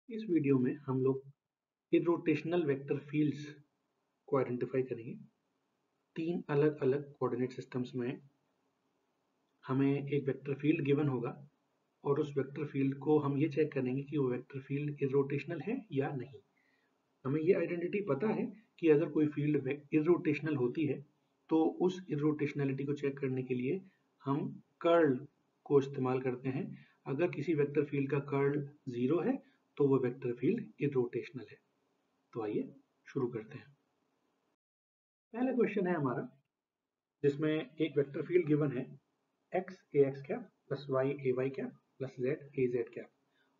इस वीडियो में हम लोग इरोटेशनल वेक्टर फील्ड्स को आइडेंटिफाई करेंगे। तीन अलग अलग कोऑर्डिनेट सिस्टम्स में हमें एक वेक्टर फील्ड गिवन होगा और उस वेक्टर फील्ड को हम ये चेक करेंगे कि वो वेक्टर फील्ड इरोटेशनल है या नहीं। हमें ये आइडेंटिटी पता है कि अगर कोई फील्ड इरोटेशनल होती है तो उस इरोटेशनलिटी को चेक करने के लिए हम कर्ल को इस्तेमाल करते हैं। अगर किसी वेक्टर फील्ड का कर्ल 0 है तो वो वेक्टर फील्ड इरोटेशनल है। तो आइए शुरू करते हैं। पहला क्वेश्चन है हमारा जिसमें एक वेक्टर फील्ड गिवन है x ax cap plus y ay cap plus z az cap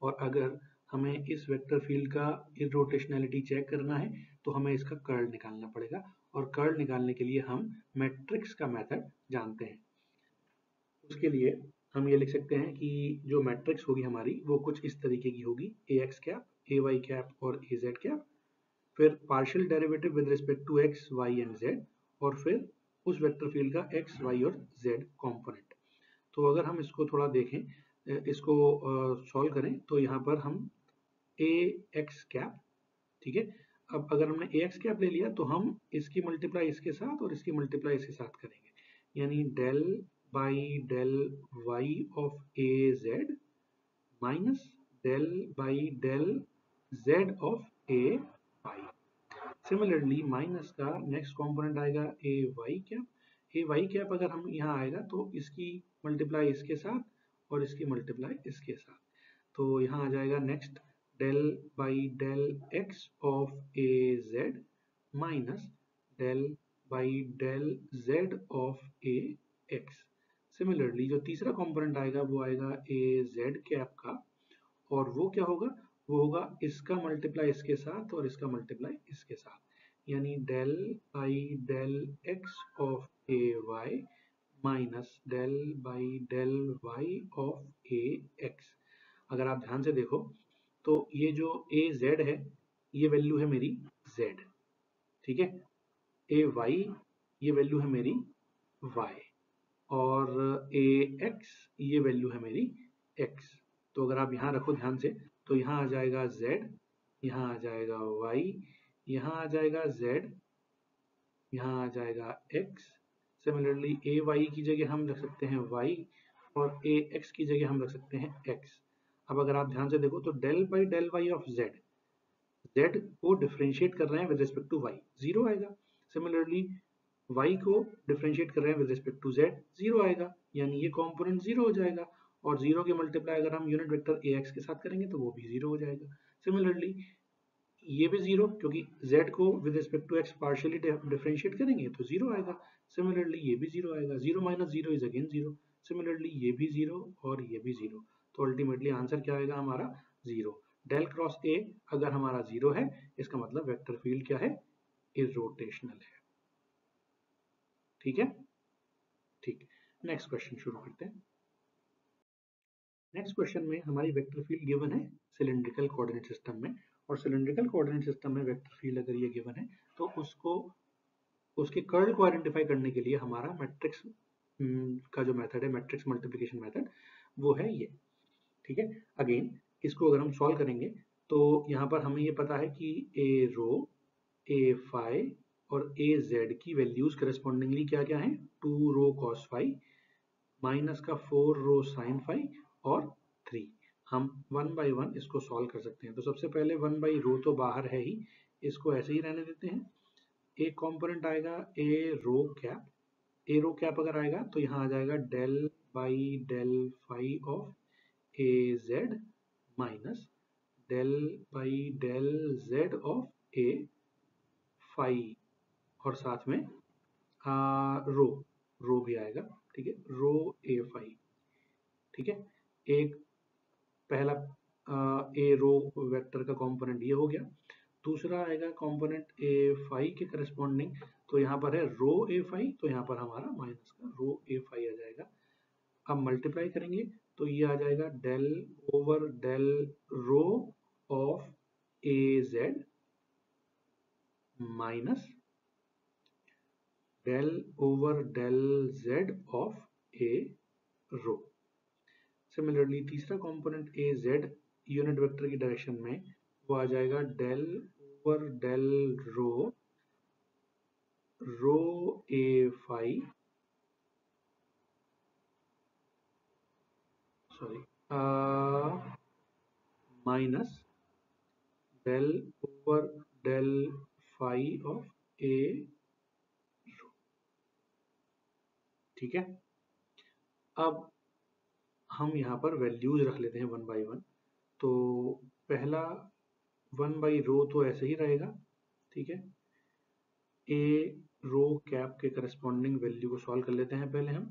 और अगर हमें इस वेक्टर फील्ड का इरोटेशनलिटी चेक करना है तो हमें इसका कर्ल निकालना पड़ेगा और कर्ल निकालने के लिए हम मैट्रिक्स का मेथड जानते हैं। उसके लिए हम ये लिख सकते हैं कि जो मैट्रिक्स होगी हमारी वो कुछ इस तरीके की होगी ax कैप ay कैप और az कैप, फिर partial derivative with respect to x y and z और फिर उस वेक्टर फील्ड का x y और z कंपोनेंट। तो अगर हम इसको थोड़ा देखें, इसको सॉल्व करें तो यहाँ पर हम ax कैप, ठीक है, अब अगर हमने ax कैप ले लिया तो हम इसकी मल्टीप्लाई इसके साथ और इसकी मल्टीप्लाई इसके साथ करेंगे, यानी del by del y of az minus del by del z of a y। Similarly minus का नेक्स्ट कंपोनेंट आएगा ए वाई कैप अगर हम यहाँ आएगा तो इसकी मल्टीप्लाई इसके साथ और इसकी मल्टीप्लाई इसके साथ, तो यहाँ आ जाएगा next del by del x of A z minus del by del z of a x. Similarly जो तीसरा कंपोनेंट आएगा वो आएगा ए जेड कैप का और वो क्या होगा, वो होगा इसका मल्टीप्लाई इसके साथ और इसका मल्टीप्लाई इसके साथ, यानी del by del x of a y minus del by del y of a x. अगर आप ध्यान से देखो तो ये जो ए जेड है ये वैल्यू है मेरी जेड, ठीक है, ए वाई ये वैल्यू है मेरी वाई और ए एक्स ये वैल्यू है मेरी एक्स। तो अगर आप यहाँ रखो ध्यान से तो यहाँ आ जाएगा z, यहाँ आ जाएगा y, यहाँ आ जाएगा z, यहाँ आ जाएगा x। सिमिलरली ए वाई की जगह हम रख सकते हैं y और ए एक्स की जगह हम रख सकते हैं x। अब अगर आप ध्यान से देखो तो del by del y of z, z को डिफ्रेंशिएट कर रहे हैं with respect to y, zero आएगा। सिमिलरली y को डिफरेंशिएट कर रहे हैं with respect to z, zero आएगा, यानी ये कंपोनेंट जीरो हो जाएगा और जीरो के मल्टीप्लाई अगर हम यूनिट वेक्टर ax के साथ करेंगे तो वो भी जीरो हो जाएगा। सिमिलरली ये भी जीरो क्योंकि z को with respect to x partially differentiate करेंगे तो जीरो आएगा। सिमिलरली ये भी जीरो आएगा, zero minus zero is again zero. Similarly ये भी जीरो और ये भी जीरो, तो अल्टीमेटली आंसर क्या आएगा हमारा जीरो। डेल क्रॉस ए अगर हमारा जीरो है इसका मतलब वेक्टर फील्ड क्या है, इरोटेशनल है। ठीक है, ठीक, नेक्स्ट क्वेश्चन शुरू करते हैं। नेक्स्ट क्वेश्चन में हमारी वेक्टर फील्ड गिवन है सिलेंड्रिकल कोऑर्डिनेट सिस्टम में, और सिलेंड्रिकल कोऑर्डिनेट सिस्टम में वेक्टर फील्ड अगर ये गिवन है तो उसको उसके कर्ल को आइडेंटिफाई करने के लिए हमारा मैट्रिक्स का जो मेथड है, मैट्रिक्स मल्टीप्लिकेशन मेथड, वो है ये। ठीक है, अगेन इसको अगर हम सॉल्व करेंगे तो यहाँ पर हमें ये पता है कि ए रो, ए फाई और ए जेड की वैल्यूज करस्पॉन्डिंगली क्या क्या है, 2 रो कॉस फाई माइनस का 4 रो साइन फाई और 3। हम वन बाई वन इसको सॉल्व कर सकते हैं। तो सबसे पहले वन बाई रो तो बाहर है ही, इसको ऐसे ही रहने देते हैं। एक कंपोनेंट आएगा ए रो कैप, ए रो कैप अगर आएगा तो यहाँ आ जाएगा del by del phi of A z minus del by del z of a phi और साथ में रो, रो भी आएगा, ठीक है, रो ए फाई। ठीक है, एक पहला ए रो वेक्टर का कंपोनेंट ये हो गया। दूसरा आएगा कंपोनेंट ए फाई के करस्पॉन्डिंग, तो यहाँ पर है रो ए फाई, तो यहाँ पर हमारा माइनस का रो ए फाई आ जाएगा। अब मल्टीप्लाई करेंगे तो ये आ जाएगा del over del rho of A z minus del over del z of A rho. Similarly तीसरा component A z unit vector की डायरेक्शन में वो आ जाएगा del over del rho A phi, sorry, minus del over del phi of A rho. ठीक है, अब हम यहाँ पर वैल्यूज रख लेते हैं वन बाई वन। तो पहला वन बाई रो तो ऐसे ही रहेगा, ठीक है। ए रो कैप के करस्पॉन्डिंग वैल्यू को सॉल्व कर लेते हैं पहले हम।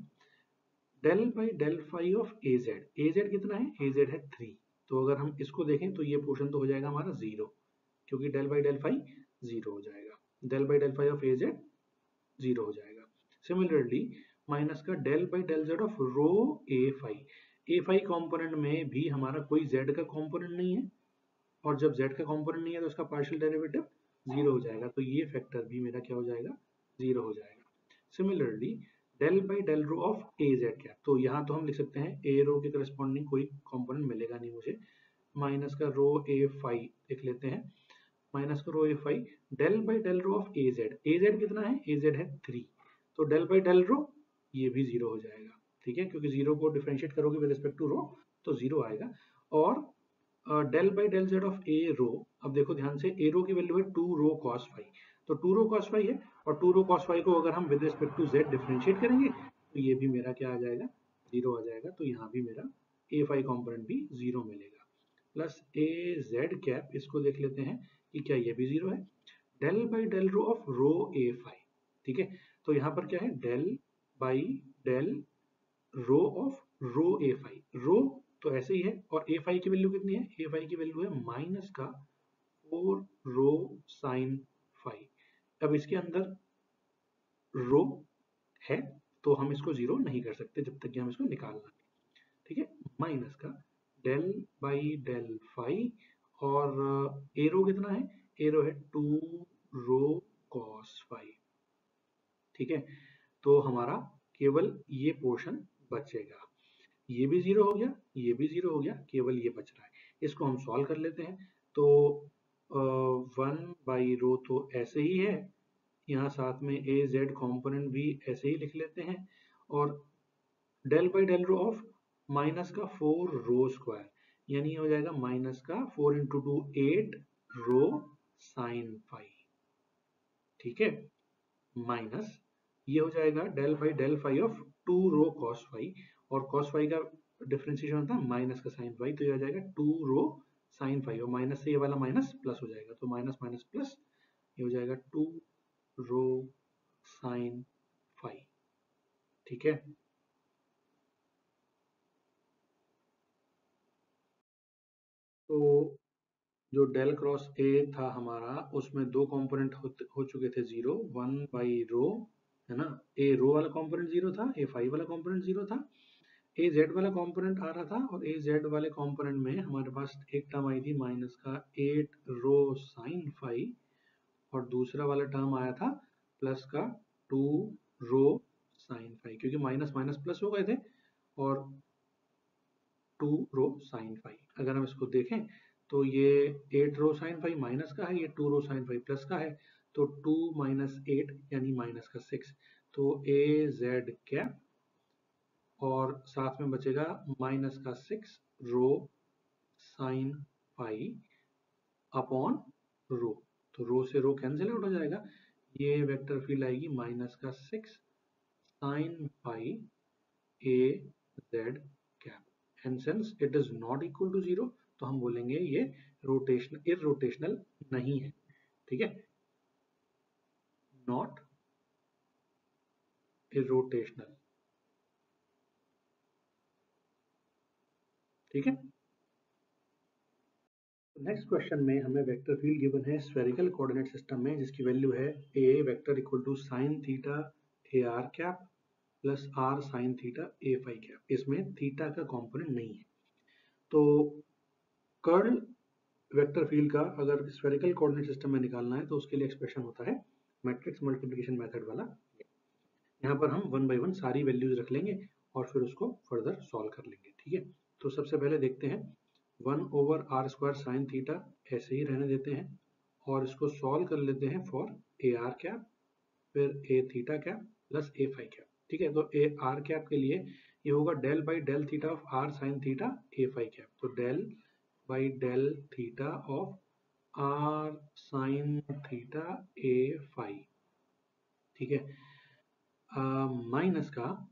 Del by del phi of A z कितना है, ए जेड है 3। तो अगर हम इसको देखें तो ये पोर्शन तो हो जाएगा हमारा 0, क्योंकि डेल बाई डेल फाई 0 हो जाएगा। Del by del phi of A z 0 हो जाएगा। सिमिलरली माइनस का del by del z of rho A phi component में भी हमारा कोई जेड का कॉम्पोनेंट नहीं है, और जब z का कंपोनेंट नहीं है तो उसका पार्शियल डेरिवेटिव 0 हो जाएगा। तो ये फैक्टर भी मेरा क्या हो जाएगा, 0 हो जाएगा। Similarly del by del rho of A z cap, तो यहाँ तो हम लिख सकते हैं ए रो के करस्पॉन्डिंग कोई कंपोनेंट मिलेगा नहीं मुझे, माइनस का रो ए फाई लिख लेते हैं, माइनस का rho A phi del by del rho of A z कितना है, ए जेड है 3। तो डेल बाई डेल रो ये भी 0 हो जाएगा, ठीक है, क्योंकि 0 को डिफरेंशिएट करोगे विद रिस्पेक्ट टू रो तो 0 आएगा। और del by del z of A rho, अब देखो ध्यान से, ए रो की वैल्यू है 2 रो कॉस फाई, तो 2 रो कॉस फाई है, और 2 रो कॉस फाई को अगर हम with respect to z differentiate करेंगे तो ये भी मेरा क्या आ जाएगा, 0 आ जाएगा। तो यहाँ भी मेरा ए फाई कॉम्पोनेंट भी 0 मिलेगा। प्लस ए जेड कैप, इसको देख लेते हैं कि क्या ये भी 0 है। Del by del rho of rho A phi, ठीक है, तो यहाँ पर क्या है, del by del rho of rho A phi, rho तो ऐसे ही है, और ए फाई की वैल्यू कितनी है, ए फाई की वैल्यू है माइनस का 4 रो साइन फाई। अब इसके अंदर रो है तो हम इसको 0 नहीं कर सकते जब तक कि हम इसको निकालना है, ठीक है। माइनस का डेल बाई डेल फाई, और ए रो कितना है, ए रो है 2 रो कॉस फाई, ठीक है। तो हमारा केवल ये पोर्शन बचेगा, ये भी 0 हो गया, ये भी 0 हो गया, केवल ये बच रहा है। इसको हम सॉल्व कर लेते हैं। तो 1 रो तो ऐसे ही है, यहाँ साथ में ए जेड कॉम्पोनेंट भी ऐसे ही लिख लेते हैं, और del by del rho of minus का 4 रो स्क्वायर, यानी हो जाएगा माइनस का 4 इंटू 2 8 रो साइन फाई, ठीक है, माइनस ये हो जाएगा del by del phi of 2 rho cos phi, और कॉस फाई का डिफरेंशिएशन होता है माइनस का साइन फाई, तो ये हो जाएगा 2 रो साइन फाई, और माइनस से ये वाला माइनस प्लस हो जाएगा, तो माइनस माइनस प्लस, ये हो जाएगा 2 रो साइन फाई, ठीक है। तो जो डेल क्रॉस ए था हमारा, उसमें दो कंपोनेंट हो चुके थे 0, 1/रो, है ना, ए रो वाला कंपोनेंट 0 था, ए फाई वाला कंपोनेंट 0 था, ए जेड वाला कंपोनेंट आ रहा था, और ए जेड वाले कंपोनेंट में हमारे पास एक टर्म आई थी माइनस का 8 रो साइन फाई, और दूसरा वाला टर्म आया था प्लस का 2 रो साइन फाई, क्योंकि माइनस माइनस प्लस हो गए थे, और 2 रो साइन फाई। अगर हम इसको देखें तो ये 8 रो साइन फाई माइनस का है, ये 2 रो साइन फाई प्लस का है, तो 2 माइनस 8 यानी माइनस का 6, तो ए जेड कैप, और साथ में बचेगा माइनस का 6 rho sine phi upon rho, तो रो से रो कैंसिल आउट हो जाएगा, ये वेक्टर फील्ड आएगी माइनस का 6 sine phi a z cap, and since it is not equal to 0 तो हम बोलेंगे ये रोटेशनल इररोटेशनल नहीं है, ठीक है, नॉट इररोटेशनल, ठीक है। नेक्स्ट क्वेश्चन में हमें वेक्टर फील्ड गिवन है स्फेरिकल कोऑर्डिनेट सिस्टम में, जिसकी वैल्यू है A vector equal to sine theta A r cap plus r sine theta A phi cap, इसमें थीटा का कंपोनेंट नहीं है। तो कर्ल वेक्टर फील्ड का अगर स्फेरिकल कोऑर्डिनेट सिस्टम में निकालना है तो उसके लिए एक्सप्रेशन होता है मैट्रिक्स मल्टीप्लिकेशन मेथड वाला। यहाँ पर हम 1 बाई 1 सारी वैल्यूज रख लेंगे और फिर उसको फर्दर सॉल्व कर लेंगे, ठीक है। तो सबसे पहले देखते हैं 1/r² साइन थीटा ऐसे ही रहने देते हैं और इसको सॉल्व कर लेते हैं फॉर ए आर कैप, फिर ए थीटा कैप प्लस ए फाई कैप। ठीक है, तो ए आर कैप के लिए ये होगा del by del theta of r sine theta A phi cap. तो del by del theta of r sine theta A phi. ठीक है, माइनस का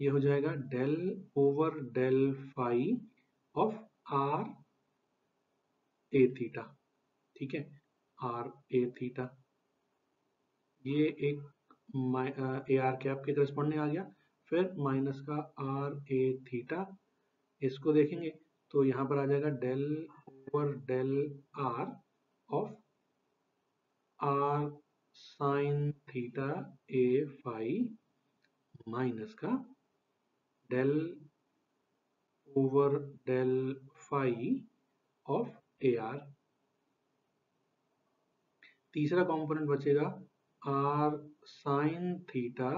ये हो जाएगा del over del phi of r A theta. ठीक है, आर ए theta ये एक ए आर कैप के करस्पॉन्डिंग आ गया। फिर माइनस का आर ए थीटा, इसको देखेंगे तो यहाँ पर आ जाएगा del over del r of r sine theta A phi minus का del over del phi of A r. तीसरा कंपोनेंट बचेगा आर साइन थीटा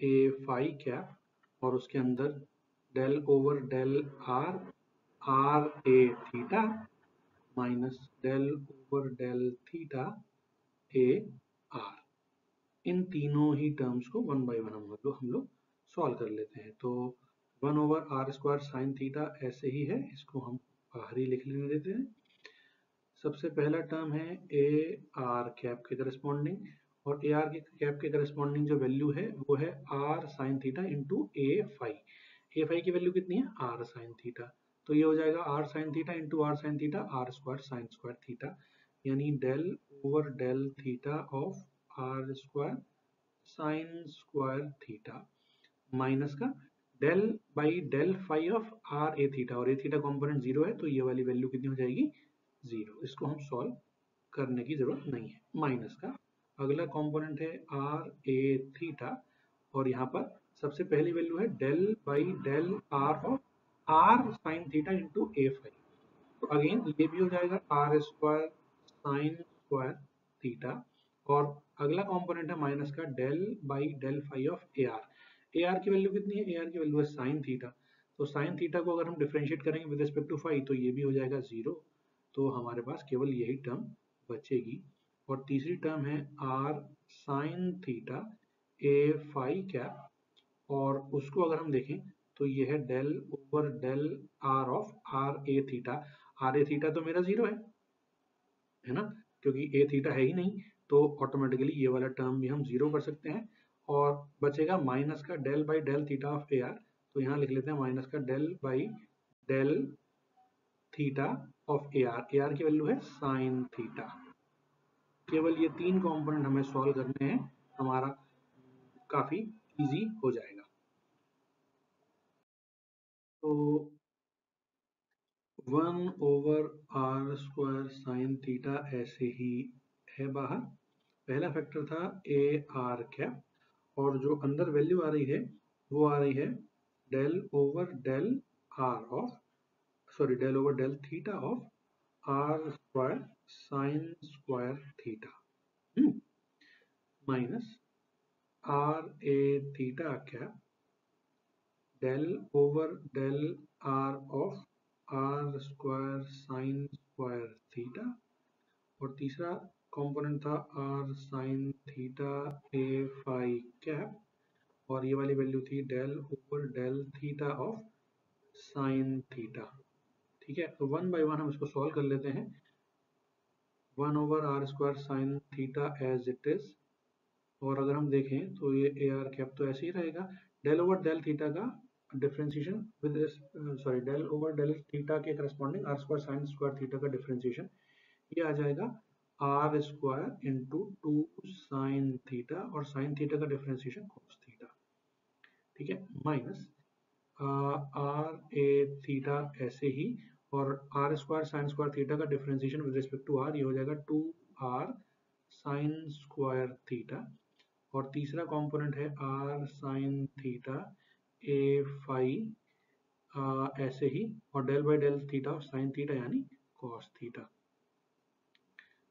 ए फाई कैप और उसके अंदर del over del r r A theta minus del over del theta A r. इन तीनों ही terms को वन बाय वन हम लोग सॉल्व कर लेते हैं। तो 1/r² साइन थीटा ऐसे ही है, इसको हम बाहर ही लिख लेने देते हैं। सबसे पहला टर्म है ए आर कैप के करस्पॉन्डिंग, और ए आर के कैप के करस्पॉन्डिंग जो वैल्यू है वो है r sine theta into A phi. A phi की वैल्यू कितनी है, आर साइन थीटा। तो ये हो जाएगा r sine theta into r sine theta r square sine square theta, यानी del over del theta of r square sine square theta minus का del by del phi of r A theta, और ए theta component zero है तो ये वाली value कितनी हो जाएगी, जीरो। इसको हम सॉल्व करने की जरूरत नहीं है। माइनस का अगला कंपोनेंट है आर ए थीटा, और यहाँ पर सबसे पहली वैल्यू है del by del r of r sine theta into A phi. तो अगेन ये भी हो जाएगा r square sine square theta, और अगला कंपोनेंट है माइनस का del by del phi of A r. A r की वैल्यू कितनी है, ए आर की वैल्यू है साइन थीटा। तो साइन थीटा को अगर हम डिफरेंशिएट करेंगे विद रिस्पेक्ट टू फाई तो ये भी हो जाएगा जीरो। तो हमारे पास केवल यही टर्म बचेगी। और तीसरी टर्म है आर साइन थीटा ए फाई कैप, और उसको अगर हम देखें तो ये है del over del r of r A theta. R A theta तो मेरा जीरो है ना, क्योंकि ए थीटा है ही नहीं, तो ऑटोमेटिकली ये वाला टर्म भी हम जीरो कर सकते हैं। और बचेगा माइनस का del by del theta of A r. तो यहाँ लिख लेते हैं माइनस का del by del theta of A r की वैल्यू है साइन थीटा। केवल ये तीन कंपोनेंट हमें सॉल्व करने हैं, हमारा काफी इजी हो जाएगा। तो 1/r² साइन थीटा ऐसे ही है बाहर। पहला फैक्टर था ए आर कैप, और जो अंदर वैल्यू आ रही है वो आ रही है del over del r of sorry del over del theta of r square sine square theta minus r A theta cap del over del r of r square sine square theta, और तीसरा component था r sine theta ए phi cap, और ये वाली value थी del over del theta of sine theta. ठीक है, तो वन बाय वन हम इसको सॉल्व कर लेते हैं। 1/r² sine theta as it is, और अगर हम देखें तो ये ए आर कैप तो ऐसे ही रहेगा। डेल ओवर डेल थीटा का differentiation with sorry del over del theta के corresponding r square sine square theta का डिफरेंशिएशन ये आ जाएगा r square into 2 sine theta, और साइन थीटा का डिफरेंशिएशन कॉस थीटा। ठीक है, माइनस आर ए थीटा ऐसे ही, और r square sine square theta का differentiation with respect to r ये हो जाएगा 2r साइन स्क्वायर थीटा, और तीसरा कंपोनेंट है आर साइन थीटा ए फाई ऐसे ही, और del by del theta of sine theta यानी कॉस थीटा।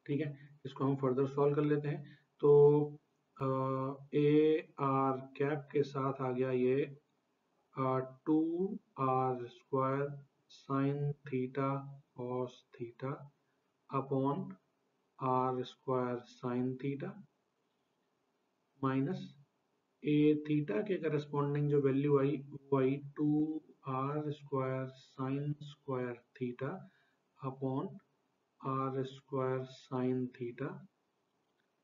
ठीक है, इसको हम फर्दर सॉल्व कर लेते हैं। तो ए आर कैप के साथ आ गया ये 2r² sine theta cos theta upon r square sine theta minus a theta के करस्पॉन्डिंग जो वैल्यू आई वो आई 2r square sine square theta upon r square sine theta,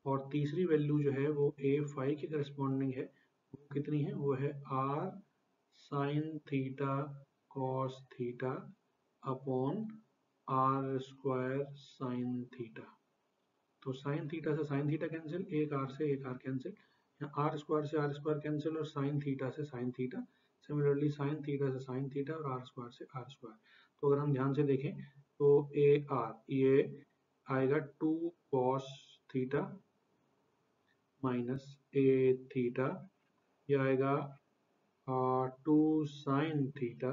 और तीसरी वैल्यू जो है वो ए फाई के करस्पॉन्डिंग है, वो कितनी है, वो है r sine theta cos theta upon r square sine theta. तो साइन थीटा से साइन थीटा कैंसिल, एक आर से एक आर कैंसिल, आर स्क्वायर से आर स्क्वायर कैंसिल और साइन थीटा से sine theta, similarly sine theta से साइन थीटा और आर स्क्वायर से आर स्क्वायर। तो अगर हम ध्यान से देखें तो ए आर ये आएगा 2 cos theta minus a theta, ये आएगा 2 साइन थीटा,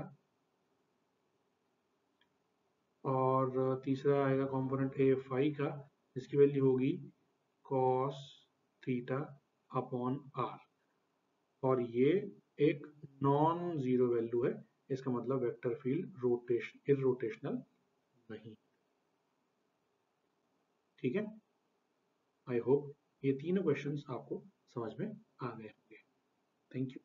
और तीसरा आएगा कंपोनेंट ए फाई का जिसकी वैल्यू होगी कॉस थीटा अपॉन आर, और ये एक नॉन जीरो वैल्यू है, इसका मतलब वेक्टर फील्ड रोटेशन इररोटेशनल नहीं। ठीक है, आई होप ये तीनों क्वेश्चंस आपको समझ में आ गए होंगे। Thank you.